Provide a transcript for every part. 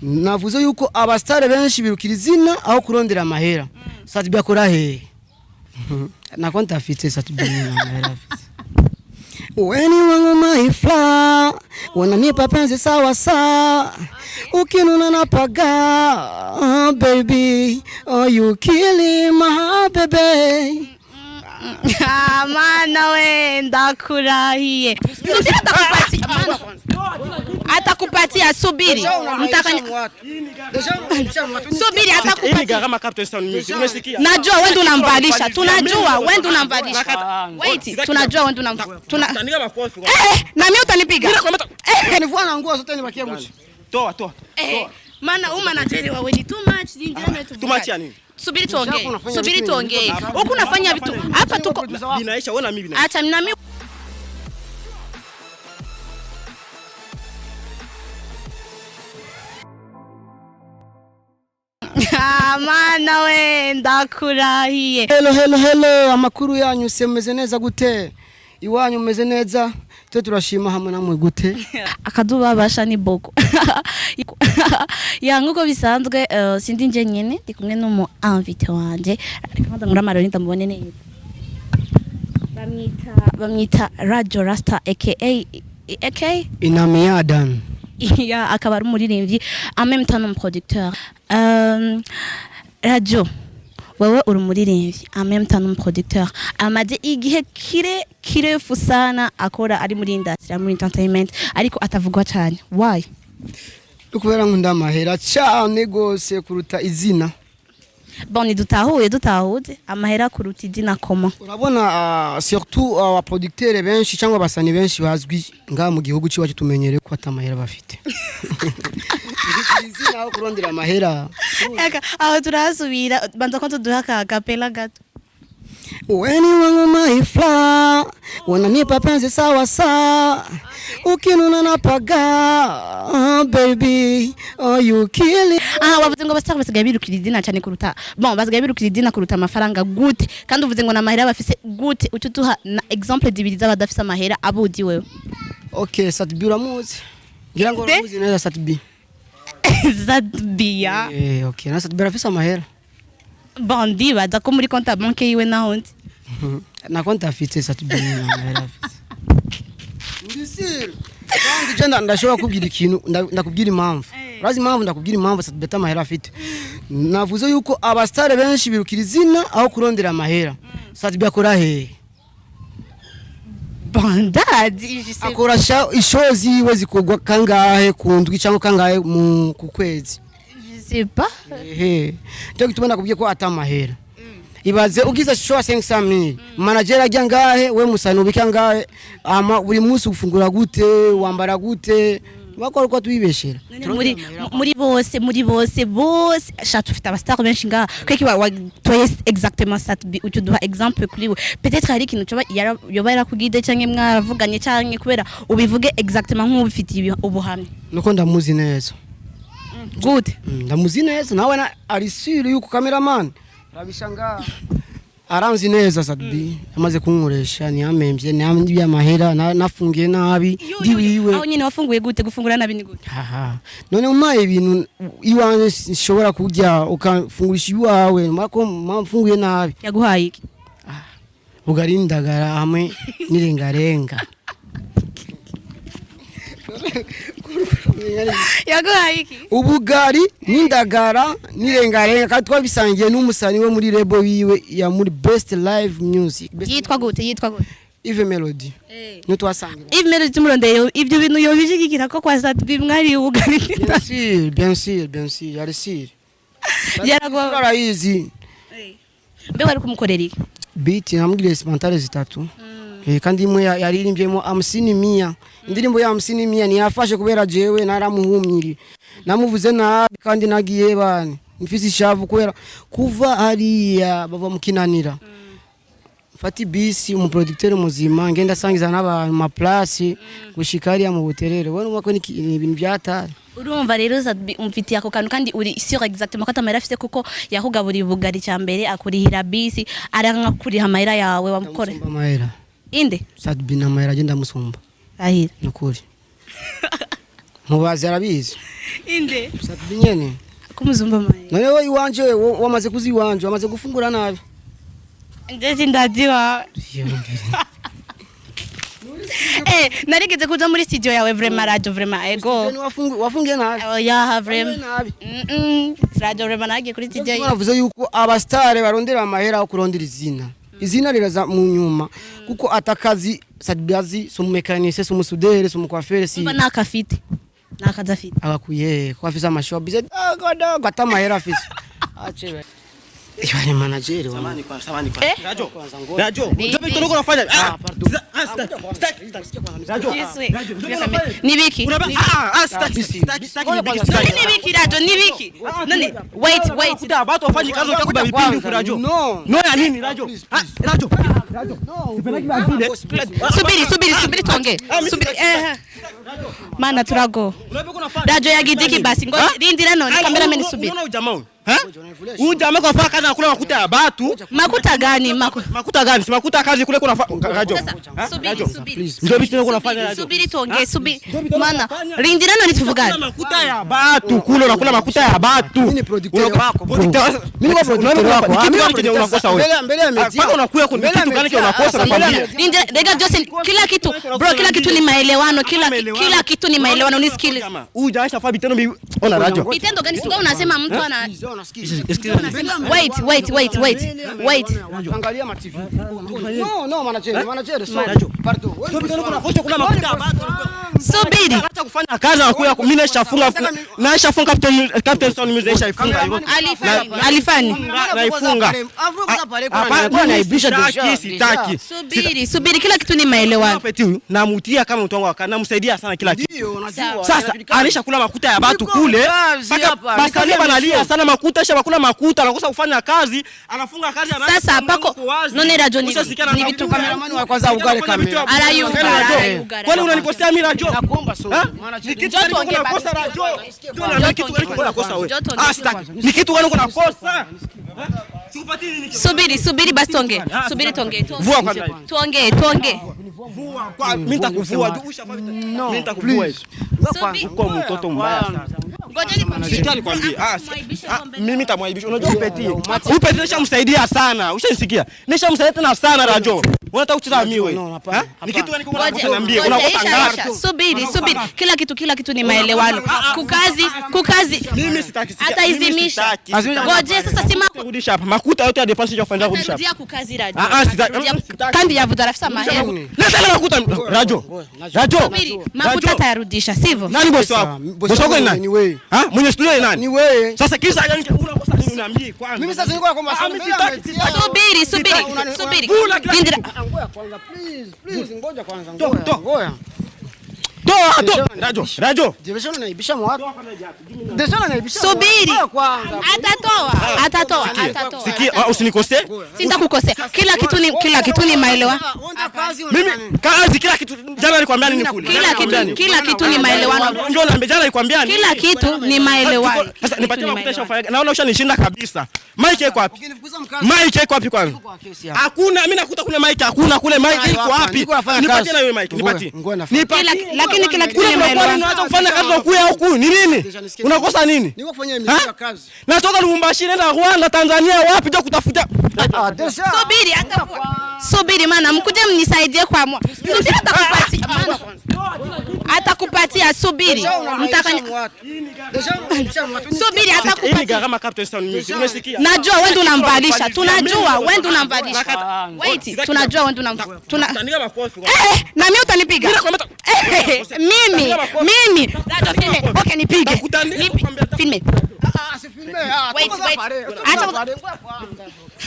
navuze yuko abastare benshi birukira izina aho kurondera amahera. Satbi akora he? Na konta afite Satbi amahera afite. When you want my flower, wananipa penzi sawa sawa. Ukinuna napaga, baby, oh you killing my baby. Mana we ndakurahiye. Atakupatia subiri. Subiri atakupatia. Najua wewe ndo unamvalisha. Tunajua wewe ndo unamvalisha. Wait, tunajua wewe ndo unamvalisha. Na mimi utanipiga. Nivua na nguo zote nibakie mchi. Toa. Maana manager wewe ni too much ndingine tu. Too much yani? Subiri tuongee. Huko unafanya vitu. Hapa tuko binaisha wewe na mimi binaisha. Acha na mimi. Mana we ndakurahiye. Hello, amakuru yanyu semeze neza gute? Iwanyu meze neza? Twe turashima hamwe namwe gute? Akadubabasha ni boko. Ya nguko bisanzwe sindi nje nyene ndi kumwe n'umu invité wanje. Ariko ndangura maroni ndamubone neza. Bamwita Radio Rasta aka Inamiadan. Ya akaba ari umuririmbyi en même temps un producteur. Radio wewe uri umuririmbyi en même temps un producteur. Amaze igihe kirefu sana akora ari muri industry muri entertainment ariko atavugwa cyane. Why? Kubera nkunda amahera cyane gose kuruta izina. Bon dutahuze amahera kuruta izina koma. Urabona surtout abaproducteur benshi cyangwa abasani benshi bazwi nga mu gihugu cyacu tumenyere ko atamahera bafite. Izina aho kurondera amahera. Aho turasubira banza ko tuduha ka capella gato. When you want my flower, wananipa penzi sawa sawa. Ukinuna napaga, baby, oh you killing. Wavuze ngo basitari basigaye birukira izina cyane kuruta. Bon, basigaye birukira izina kuruta amafaranga gute? Kandi uvuze ngo na mahera bafise gute? Ututuha na exemple dibiri z'abadafise amahera abudi wewe. Okay, Satbi uramuzi. Ngira ngo uramuzi neza Satbi. Satbi ya. Okay, na Satbi arafise amahera. Bandi baza ko muri konta banke yiwe naho ndi. Na konta afite Satbi amahera afite. Ndisiri. Kandi jenda ndashobora kubwira ikintu ndakubwira impamvu. Urazi impamvu ndakubwira impamvu Satbi amahera afite. Navuze yuko abastare benshi birukira izina aho kurondera amahera. Satbi akora he? Bandadi akora ishozi yiwe zikogwa kangahe kundwi cyangwa kangahe ku kwezi. Je sais pas. Cyo gituma nakubwiye ko atamahera. Ibaze ugize show 500,000 manager ajya ngahe we musani ubika ngahe buri munsi ufungura gute wambara gute bakora ko twibeshera muri bose shatu ufite abastar benshi nga kweki toye exactement ça utuduha exemple kuri we peut-être hari ikintu cyo yoba yarakugide cyangwa mwaravuganye cyangwa kubera ubivuge exactement nk'ubifitiye ubuhamye nuko ndamuzi neza good ndamuzi neza nawe ari sure yuko cameraman rabishanga aranzi neza Satbi amaze kunkoresha ni amembye ni ambi amahera nafungiye nabi ndiwiwe aho nyine wafunguye gute gufungura nabi ni gute none umaye ibintu iwanje shobora kujya ukafungurisha iwawe mako mfunguye nabi yaguhaye iki ugarindagara hamwe nirengarenga yaguhaye iki ubugari n'indagara nirengarenga kandi twabisangiye n'umusani we muri rebo wiwe ya muri best live music yitwa gute Eve Melody no twasangira Eve Melody murondeye ibyo bintu yobijigikira ko kwa Satbi mwari ubugari bien sûr yari sire yaragwa arayizi mbe wari kumukorera iki beat namugire spontane zitatu kandi imwe yaririmbyemo amusini mia indirimbo ya amusini mia ni yafashe kubera jewe naramuhumyiri namuvuze nabi kandi nagiye bane mfise ishavu kubera kuva hariya bava mukinanira fati bisi umuproducteur muzima ngenda sangiza n'abantu ma place gushikari ya mu buterere wowe numva ko ni ibintu byatari urumva rero Satbi umfitiye ako kantu kandi uri sur exactement ko atamera afite kuko yahugaburiye ubugari cyambere akurihira bisi aranka kuriha amahera yawe wamukore inde Satbi na amahera agenda musumba ahira nukuri mubazi arabizi inde Satubi nyene kumuzumba maye none wowe iwanje wamaze kuziwanje wamaze gufungura nabi ndezi ndaziwa narigeze kuja muri studio yawe vraiment radio vraiment ego wafungiye nabi ya vraiment radio vraiment nagiye kuri studio yawe bavuze yuko abastare barondera amahera yo kurondera izina riraza mu nyuma kuko atakazi Satubi so mekanicien so musudere so mukwafere si mba nakafite nakazafite agakuye ko afisa amashobize dogo atamahera afisa achebe Yari manager wa samani kwa Rajo ndio vitu uko unafanya Rajo nibiki nibiki Rajo nibiki nani wait kuda watu wafanye kazi utakuba vipindi Rajo no ya nini Rajo subiri tuongee subiri mana turago Rajo yagidiki basi ngoja rindira none cameraman subiri unaona ujamaa huyu jamaa kwa kazi anakula makuta ya batu. Makuta gani? Makuta gani? Si makuta kazi kule kuna Rajo. Subiri. Ndio vitu unafanya Rajo. Subiri tuongee, subiri. Maana rindira nani tuvugana? Makuta ya batu kule unakula makuta ya batu. Mimi ni producteur wako. Mimi ni producteur wako. Mimi ni unakosa wewe. Mbele ya media. Paka unakuja kuna kitu gani unakosa na kwambia. Rindira Jose kila kitu. Bro kila kitu ni maelewano, kila kitu ni maelewano unisikilize. Huyu jamaa shafaa vitendo ona Rajo. Vitendo gani? Sio unasema mtu ana Wait. Angalia ma TV. No, manager, pardon. Kuna makuta ya batu. Subiri. Acha kufanya kazi anakuja mimi nashafunga captain sound music shaifunga hiyo. Alifani. Naifunga. Hapana naibisha deja. Sitaki. Subiri kila kitu ni maelewano. Peti namutia kama mtu wangu namsaidia sana kila kitu. Ndio unajua. Sasa alishakula makuta ya batu kule. Basi analia sana makuta shakula makuta anakosa kufanya kazi anafunga kazi anaanza. Sasa pako none Rajo ni vitu cameraman wa kwanza ugale kamera. Kwani unanikosea mimi Rajo? Nakuomba so. Ni kitu gani unakosa Rajo? Ni kitu gani unakosa wewe? Sitaki. Ni kitu gani unakosa? Subiri basi tuongee. Subiri tuongee. Vua kwanza. Tuongee. Vua kwa mimi nitakuvua. Mimi nitakuvua hizo. Uko mtoto mbaya sana. Ngoja nikwambie. Mimi nitamwaibisha. Unajua Peti. Peti nishamsaidia sana. Ushanisikia? Nishamsaidia tena sana Rajo. Unataka kucheza mimi wewe? Ni kitu gani unakosa niambie. Unakosa ngapi? Subiri. Kila kitu ni maelewano. Kukazi. Mimi sitaki. Hata izimisha. Ngoja sasa sima kurudisha hapa. Makuta yote ya defense ya kufanya kurudisha. Rudia kukazi Rajo. Sitaki. Kandi ya vudarafisa mahera. Leta makuta Rajo. Subiri. Makuta tayarudisha, sivyo? Nani bosi wako? Bosi wako ni nani? Ni wewe. Mwenye studio ni nani? Ni wewe. Sasa kisa yani unakosa nini uniambie kwanza? Mimi sasa niko naomba Subiri. Ngoja kwanza please ngoja kwanza ngoja. Toa Rajo. Division naibisha mwatu. Division naibisha. Subiri. Kwanza. Atatoa. Sikia usinikosee. Sitakukosea. Kila kitu ni maelewano. Mimi kazi kila kitu jana nilikwambia nini kule? Kila kitu ni maelewano. Ndio naambia jana nilikwambia nini? Kila kitu ni maelewano. Sasa nipatie makuta shofanya. Naona ushanishinda kabisa. Mike iko wapi? Mike iko wapi kwanza? Hakuna, mimi nakuta kule Mike hakuna kule Mike iko wapi? Nipatie na wewe Mike, nipatie. Lakini kila kitu ni maelewano. Unaacha kufanya kazi ukuya huku. Ni nini? Unakosa nini? Niko kufanya mimi kazi. Natoka Lubumbashi nenda Rwanda, Tanzania wapi ndio kutafuta. Subiri maana mkuje mnisaidie kwa mwa. Subiri atakupatia maana. Atakupatia subiri. Subiri atakupatia. Hii gharama captain sound music. Unasikia? Najua wewe ndio unamvalisha. Tunajua wewe ndio unamvalisha. Wait, tunajua wewe ndio unamvalisha. Utaniga makofi. Na mimi utanipiga. Mimi. Okay, nipige. Filme. Wait. Acha.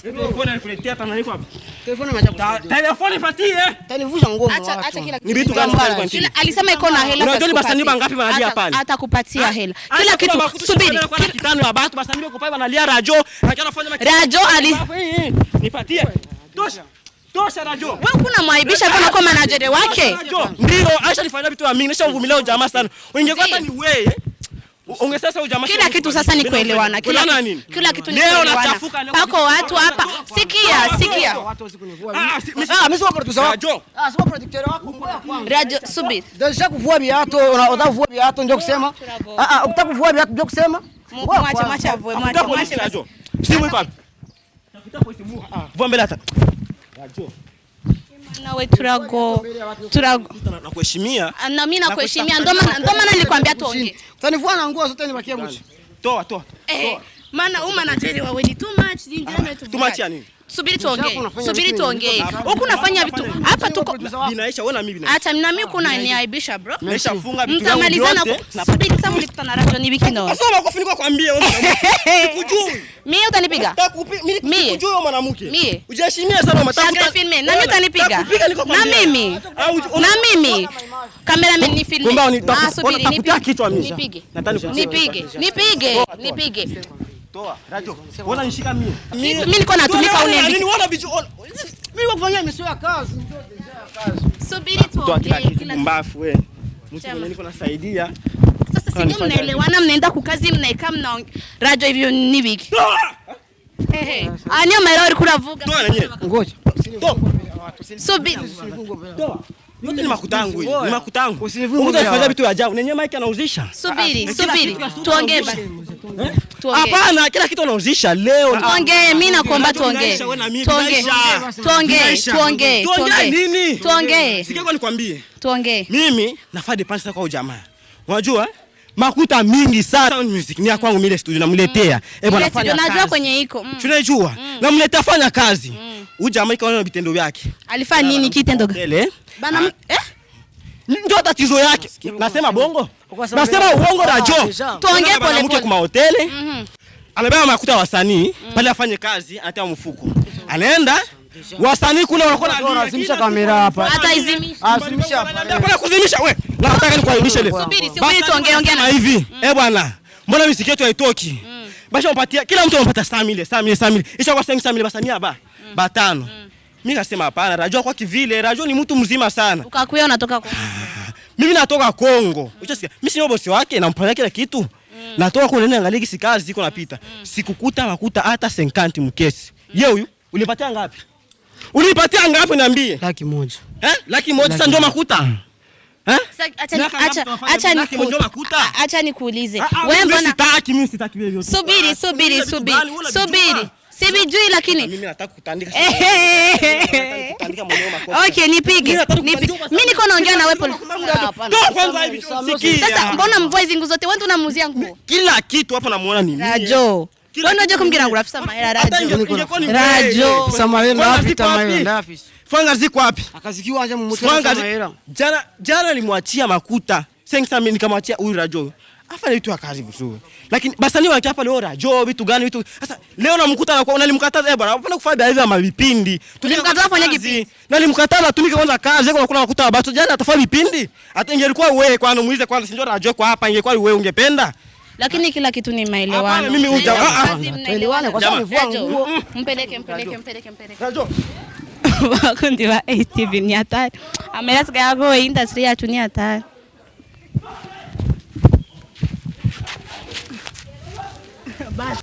Telefoni nikuletea hapa nani kwa? Telefoni patie. Tanivusha ngoma. Acha kila ni vitu gani kwa nini? Alisema iko na hela. Unajua basani bangapi wanalia pale? Atakupatia hela. Kila kitu subiri. Kila kitano ya watu basani bako pale wanalia Rajo. Rajo nipatie. Tosha Rajo. Wewe kuna mwaibisha kwa manager wake? Ndio, acha nifanya vitu vya mimi. Nishamvumilia jamaa sana. Ungekuwa hata ni wewe. Ungesasa ujamaa. Kila kitu sasa ni kuelewana. Kila kitu ni kuelewana. Pako watu hapa. Sikia. Mimi sio producer wako. Sio producteur wako. Radio subiri. Deja kuvua viatu, unataka kuvua viatu ndio kusema. Ukitaka kuvua viatu ndio kusema. Mwacha avue, mwacha. Simu ipo wapi? Vua mbele hata. Radio. Nawe turago. Nakuheshimia. Na mimi nakuheshimia. Ndio maana nilikwambia tuongee. Utanivua na nguo zote nibakie buchi. Toa. Maana manager wewe ni too much ndio too much ya nini? Subiri tuongee. Huko unafanya vitu. Hapa tuko binaisha wewe na mimi binaisha. Acha na mimi kuna niaibisha bro. Nimeshafunga vitu vyangu mtamalizana vyote. Subiri sasa mlikutana radio ni wiki no. Sasa makofi niko kwambia wewe. Sikujui. Mimi utanipiga? Mimi sikujui wewe mwanamke. Mimi. Ujiheshimia sana matafuta. Na mimi utanipiga? Na mimi. Cameraman ni filme. Subiri nipige kichwa mimi. Nipige. Toa, radio. Mbona nishika mimi? Mimi niko natumika unende. Nini wana bicho? Mimi kufanyia mimi ya kazi, ndio deja ya kazi. Subiri tuongee kila mbafu wewe. Mtu mwenye niko nasaidia. Sasa sisi mnaelewana mnaenda kukazi mnaika mna radio hivyo ni wiki. Anyo maero kuravuga. Toa na nyewe. Ngoja. Subiri. Toa. Yote ni makutangu hii. Ni makutangu. Mtu anafanya vitu vya ajabu. Nenye mic anauzisha. Subiri. Tuongee basi. Hapana, kila kitu anauzisha leo. Tuongee, mimi nakuomba tuongee. Tuongee. Sikia kwa nikwambie. Tuongee. Mimi nafaa depense kwa ujamaa. Unajua? Makuta mingi sana sound music ni ya kwangu mimi studio namletea. Bwana fanya kazi. Unajua kwenye iko. Tunajua. Namletea fanya kazi. Ujamaa ikaona vitendo vyake. Alifanya nini kitendo gani? Bana ndio tatizo yake. Nasema bongo. Nasema uongo radio. Tuongee pole pole kwa hoteli. Anabeba makuta wasanii pale afanye kazi anatia mfuko. Anaenda wasanii kule wanakuwa wanazimisha kamera hapa. Hata izimisha. Azimisha hapa. Hapana kuzimisha wewe. Nataka nikuaibishe leo. Subiri tuongee na hivi. Bwana. Mbona muziki yetu haitoki? Basha mpatia kila mtu anapata 100,000. Isha kwa 500,000 basanii hapa. Batano. Mimi nasema hapana, radio kwa kivile, radio ni mtu mzima sana. Ukakuya unatoka Kongo. Mimi natoka Kongo. Unasikia? Mimi sio bosi wake, nampania kila kitu. Natoka kule angalia kisi kazi ziko napita. Sikukuta makuta hata 50 mkesi. Yeye huyu ulipatia ngapi? Ulipatia ngapi niambie? 100,000. Laki moja sasa ndio makuta. Acha nikuulize. Wewe mbona mimi sitaki wewe. Subiri. Sibijui lakini mimi nataka kutandika. Kutandika mwenyewe makosa. Okay, nipige. Mimi niko naongea na wewe. Kwanza hivi sikia. Sasa mbona mvua hizo nguo zote wewe unamuuzia nguo? Kila kitu hapa namuona ni mimi. Radio. Wewe unajua kumgira ngura afisa mahera radio. Samahani na afisa mahera afisa. Fanga ziko wapi? Akazikiwa anje mmoja mahera. Jana nilimwachia makuta. 500,000 nikamwachia huyu radio. Afanya vitu akazi vizuri. Lakini basani wake hapa leo radio vitu gani vitu. Sasa leo namkuta na unalimkataza bwana. Unafanya kufanya hivi ama vipindi. Tulimkataza afanye kipindi. Na nilimkataza tumike kwanza kazi kwa kuna makuta watu jana atafanya vipindi. Hata ingelikuwa wewe kwa muulize kwanza sinjo radio kwa hapa ingekuwa wewe ungependa. Lakini kila kitu ni maelewano. Mimi maelewano kwa sababu mvua nguo. Mpeleke. Radio. Wakundi wa ATV ni hatari. Amelasikia yako industry yacu ni hatari. Basi